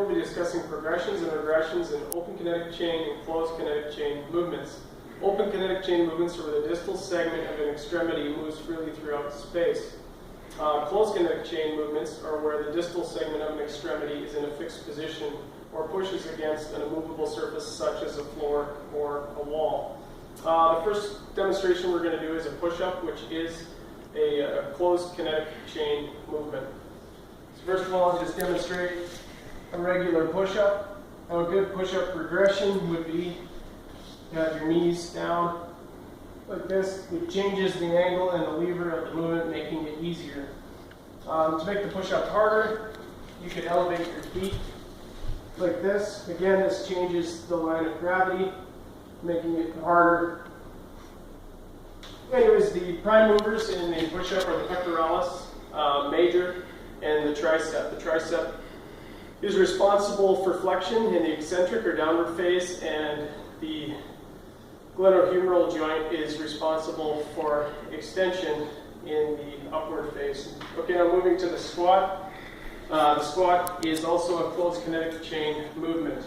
we'll be discussing progressions and regressions in open kinetic chain and closed kinetic chain movements. Open kinetic chain movements are where the distal segment of an extremity moves freely throughout space. Closed kinetic chain movements are where the distal segment of an extremity is in a fixed position or pushes against an immovable surface such as a floor or a wall. The first demonstration we're going to do is a push-up, which is a closed kinetic chain movement. So first of all, I'll just demonstrate a regular push-up. Now, a good push-up progression would be you have your knees down like this. It changes the angle and the lever of the movement, making it easier. To make the push-up harder, you can elevate your feet like this. Again, this changes the line of gravity, making it harder. Anyways, the prime movers in the push-up are the pectoralis major and the tricep. The tricep is responsible for flexion in the eccentric or downward phase, and the glenohumeral joint is responsible for extension in the upward phase. Okay, now moving to the squat. The squat is also a closed kinetic chain movement.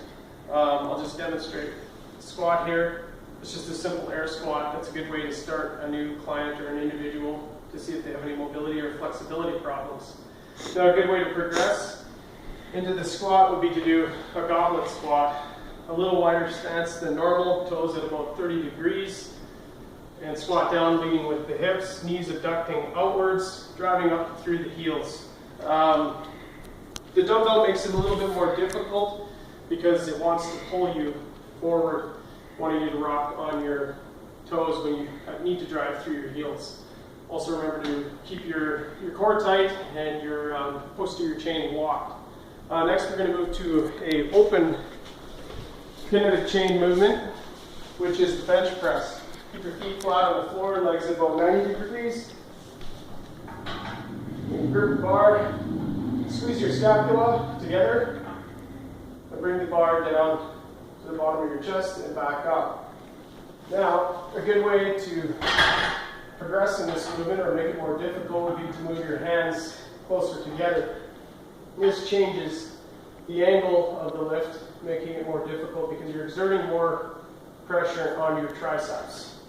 I'll just demonstrate the squat here. It's just a simple air squat. That's a good way to start a new client or an individual to see if they have any mobility or flexibility problems. Now, a good way to progress into the squat would be to do a goblet squat. A little wider stance than normal, toes at about 30 degrees, and squat down leading with the hips, knees abducting outwards, driving up through the heels. The dumbbell makes it a little bit more difficult because it wants to pull you forward, wanting you to rock on your toes when you need to drive through your heels. Also remember to keep your core tight and your posterior chain locked. Next, we're going to move to an open kinetic chain movement, which is the bench press. Keep your feet flat on the floor, legs at about 90 degrees. You grip the bar, squeeze your scapula together, and bring the bar down to the bottom of your chest and back up. Now, a good way to progress in this movement or make it more difficult would be to move your hands closer together. This changes the angle of the lift, making it more difficult because you're exerting more pressure on your triceps.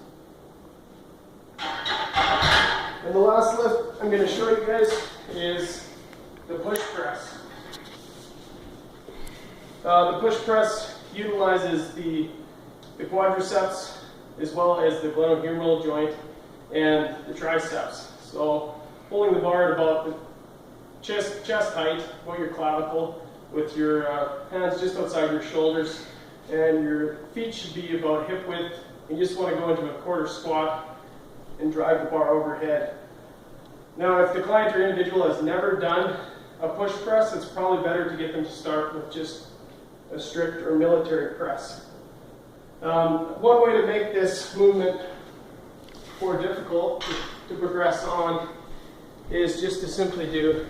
And the last lift I'm going to show you guys is the push press. The push press utilizes the quadriceps as well as the glenohumeral joint and the triceps. So holding the bar at about the chest height, about your clavicle, with your hands just outside your shoulders, and your feet should be about hip width. You just want to go into a quarter squat and drive the bar overhead. Now, if the client or individual has never done a push press, it's probably better to get them to start with just a strict or military press. One way to make this movement more difficult to progress on is just to simply do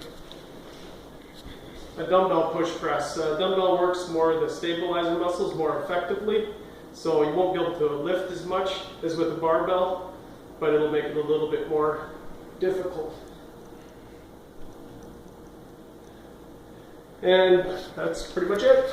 a dumbbell push press. Dumbbell works more the stabilizer muscles more effectively, so you won't be able to lift as much as with a barbell, but it'll make it a little bit more difficult. And that's pretty much it.